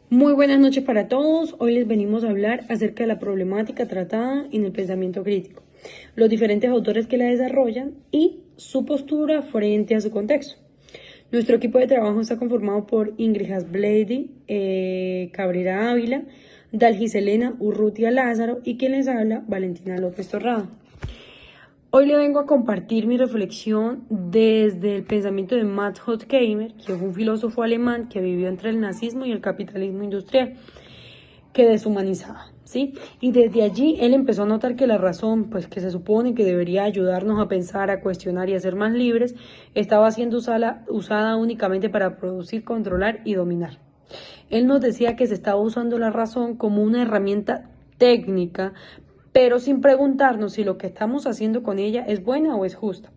Muy buenas noches para todos. Hoy les venimos a hablar acerca de la problemática tratada en el pensamiento crítico, los diferentes autores que la desarrollan y su postura frente a su contexto. Nuestro equipo de trabajo está conformado por Ingrid Hasblady, Cabrera Ávila, Dalgis Elena Urrutia Lázaro y quien les habla, Valentina López Torrado. Hoy le vengo a compartir mi reflexión desde el pensamiento de Max Horkheimer, que fue un filósofo alemán que vivió entre el nazismo y el capitalismo industrial, que deshumanizaba, ¿sí? Y desde allí él empezó a notar que la razón, pues que se supone que debería ayudarnos a pensar, a cuestionar y a ser más libres, estaba siendo usada únicamente para producir, controlar y dominar. Él nos decía que se estaba usando la razón como una herramienta técnica, pero sin preguntarnos si lo que estamos haciendo con ella es buena o es justa.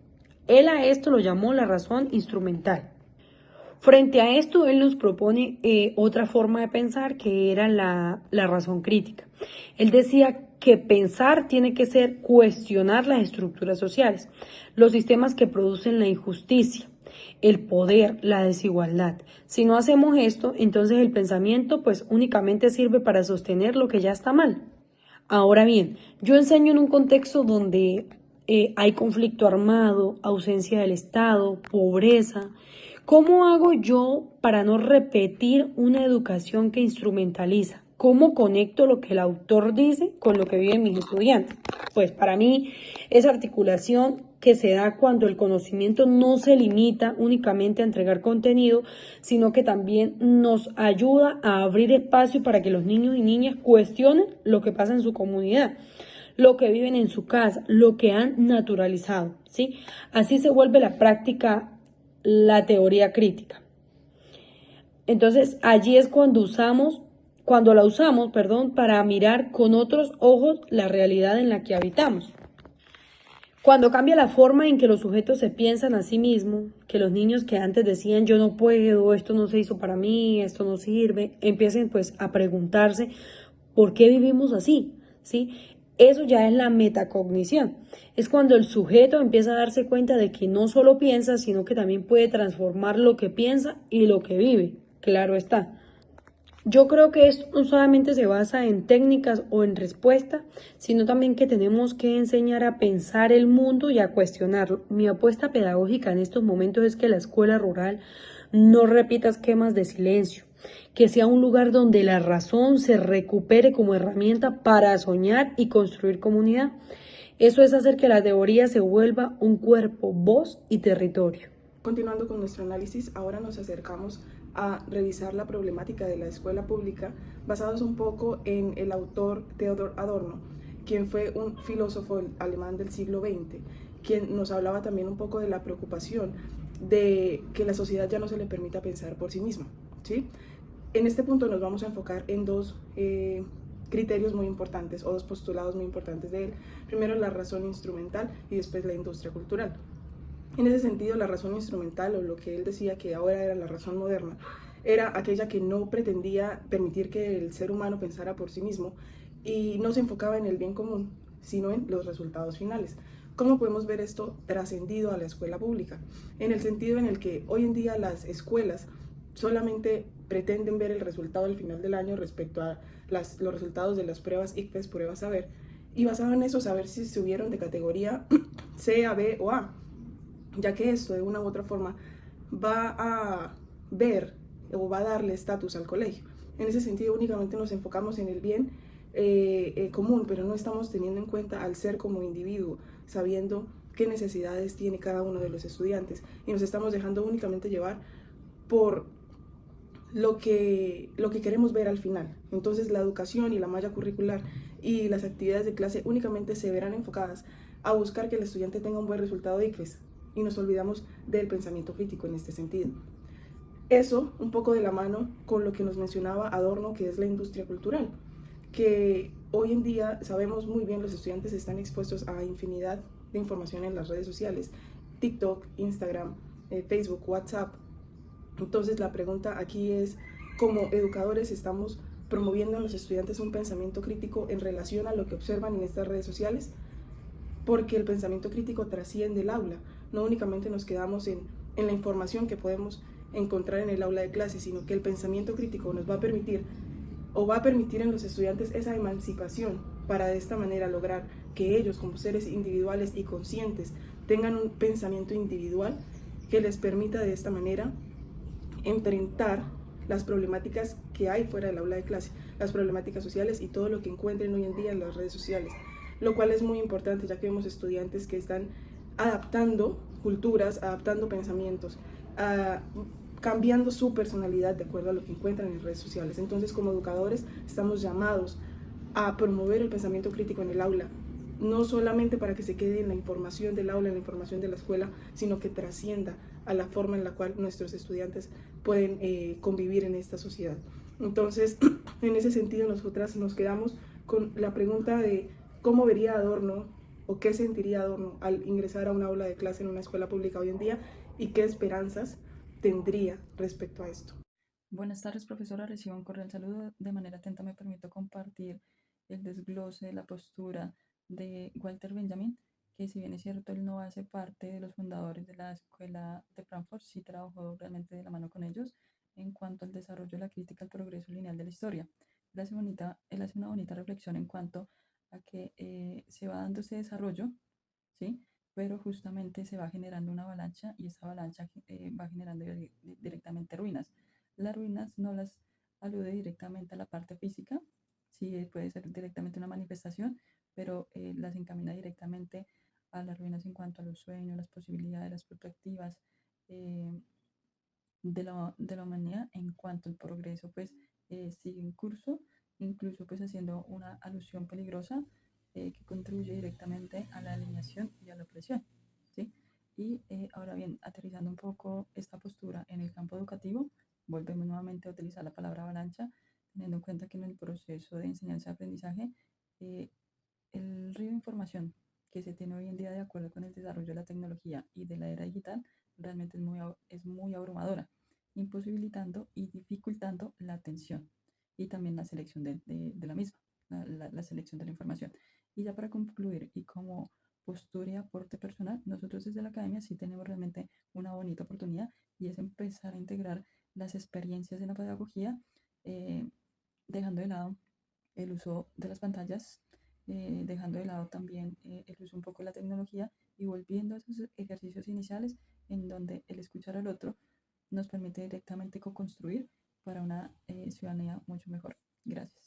Él a esto lo llamó la razón instrumental. Frente a esto, él nos propone otra forma de pensar que era la razón crítica. Él decía que pensar tiene que ser cuestionar las estructuras sociales, los sistemas que producen la injusticia, el poder, la desigualdad. Si no hacemos esto, entonces el pensamiento pues únicamente sirve para sostener lo que ya está mal. Ahora bien, yo enseño en un contexto donde hay conflicto armado, ausencia del Estado, pobreza. ¿Cómo hago yo para no repetir una educación que instrumentaliza? ¿Cómo conecto lo que el autor dice con lo que viven mis estudiantes? Pues para mí esa articulación que se da cuando el conocimiento no se limita únicamente a entregar contenido, sino que también nos ayuda a abrir espacio para que los niños y niñas cuestionen lo que pasa en su comunidad, lo que viven en su casa, lo que han naturalizado, ¿sí? Así se vuelve la práctica la teoría crítica. Entonces, allí es cuando la usamos, para mirar con otros ojos la realidad en la que habitamos. Cuando cambia la forma en que los sujetos se piensan a sí mismos, que los niños que antes decían yo no puedo, esto no se hizo para mí, esto no sirve, empiecen pues a preguntarse por qué vivimos así, ¿sí? Eso ya es la metacognición. Es cuando el sujeto empieza a darse cuenta de que no solo piensa, sino que también puede transformar lo que piensa y lo que vive. Claro está. Yo creo que esto no solamente se basa en técnicas o en respuestas, sino también que tenemos que enseñar a pensar el mundo y a cuestionarlo. Mi apuesta pedagógica en estos momentos es que la escuela rural no repita esquemas de silencio, que sea un lugar donde la razón se recupere como herramienta para soñar y construir comunidad. Eso es hacer que la teoría se vuelva un cuerpo, voz y territorio. Continuando con nuestro análisis, ahora nos acercamos a revisar la problemática de la escuela pública basados un poco en el autor Theodor Adorno, quien fue un filósofo alemán del siglo XX, quien nos hablaba también un poco de la preocupación de que la sociedad ya no se le permita pensar por sí misma, ¿sí? En este punto nos vamos a enfocar en dos criterios muy importantes o dos postulados muy importantes de él. Primero la razón instrumental y después la industria cultural. En ese sentido, la razón instrumental, o lo que él decía que ahora era la razón moderna, era aquella que no pretendía permitir que el ser humano pensara por sí mismo y no se enfocaba en el bien común, sino en los resultados finales. ¿Cómo podemos ver esto trascendido a la escuela pública? En el sentido en el que hoy en día las escuelas solamente pretenden ver el resultado al final del año respecto a los resultados de las pruebas ICFES, pruebas saber, y basado en eso saber si subieron de categoría C a B o A, ya que esto de una u otra forma va a ver o va a darle estatus al colegio. En ese sentido únicamente nos enfocamos en el bien común, pero no estamos teniendo en cuenta al ser como individuo, sabiendo qué necesidades tiene cada uno de los estudiantes, y nos estamos dejando únicamente llevar por lo que queremos ver al final. Entonces la educación y la malla curricular y las actividades de clase únicamente se verán enfocadas a buscar que el estudiante tenga un buen resultado de ICFES, y nos olvidamos del pensamiento crítico en este sentido. Eso un poco de la mano con lo que nos mencionaba Adorno, que es la industria cultural, que hoy en día sabemos muy bien los estudiantes están expuestos a infinidad de información en las redes sociales, TikTok, Instagram, Facebook, WhatsApp. Entonces la pregunta aquí es, como educadores estamos promoviendo en los estudiantes un pensamiento crítico en relación a lo que observan en estas redes sociales, porque el pensamiento crítico trasciende el aula. No únicamente nos quedamos en la información que podemos encontrar en el aula de clase, sino que el pensamiento crítico nos va a permitir o va a permitir en los estudiantes esa emancipación para de esta manera lograr que ellos como seres individuales y conscientes tengan un pensamiento individual que les permita de esta manera enfrentar las problemáticas que hay fuera del aula de clase, las problemáticas sociales y todo lo que encuentren hoy en día en las redes sociales, lo cual es muy importante ya que vemos estudiantes que están adaptando culturas, adaptando pensamientos, cambiando su personalidad de acuerdo a lo que encuentran en redes sociales. Entonces, como educadores, estamos llamados a promover el pensamiento crítico en el aula, no solamente para que se quede en la información del aula, en la información de la escuela, sino que trascienda a la forma en la cual nuestros estudiantes pueden convivir en esta sociedad. Entonces, en ese sentido, nosotras nos quedamos con la pregunta de cómo vería Adorno o qué sentiría Adorno al ingresar a un aula de clase en una escuela pública hoy en día y qué esperanzas tendría respecto a esto. Buenas tardes, profesora. Recibo un cordial saludo. De manera atenta me permito compartir el desglose de la postura de Walter Benjamin, que si bien es cierto, él no hace parte de los fundadores de la Escuela de Frankfurt, sí trabajó realmente de la mano con ellos en cuanto al desarrollo de la crítica al progreso lineal de la historia. Él hace una bonita reflexión en cuanto a que se va dando ese desarrollo, ¿sí? Pero justamente se va generando una avalancha y esa avalancha va generando directamente ruinas. Las ruinas no las alude directamente a la parte física, sí puede ser directamente una manifestación, pero las encamina directamente a las ruinas en cuanto a los sueños, las posibilidades, las perspectivas eh, de la humanidad en cuanto al progreso pues sigue en curso, incluso pues haciendo una alusión peligrosa que contribuye directamente a la alineación y a la opresión, ¿sí? Y ahora bien, aterrizando un poco esta postura en el campo educativo, volvemos nuevamente a utilizar la palabra avalancha, teniendo en cuenta que en el proceso de enseñanza-aprendizaje eh, el río de información que se tiene hoy en día de acuerdo con el desarrollo de la tecnología y de la era digital realmente es muy abrumadora, imposibilitando y dificultando la atención y también la selección de la misma, la selección de la información. Y ya para concluir y como postura y aporte personal, nosotros desde la academia sí tenemos realmente una bonita oportunidad y es empezar a integrar las experiencias en la pedagogía, eh, dejando de lado el uso de las pantallas, dejando de lado también el uso un poco de la tecnología y volviendo a esos ejercicios iniciales en donde el escuchar al otro nos permite directamente co-construir para una ciudadanía mucho mejor. Gracias.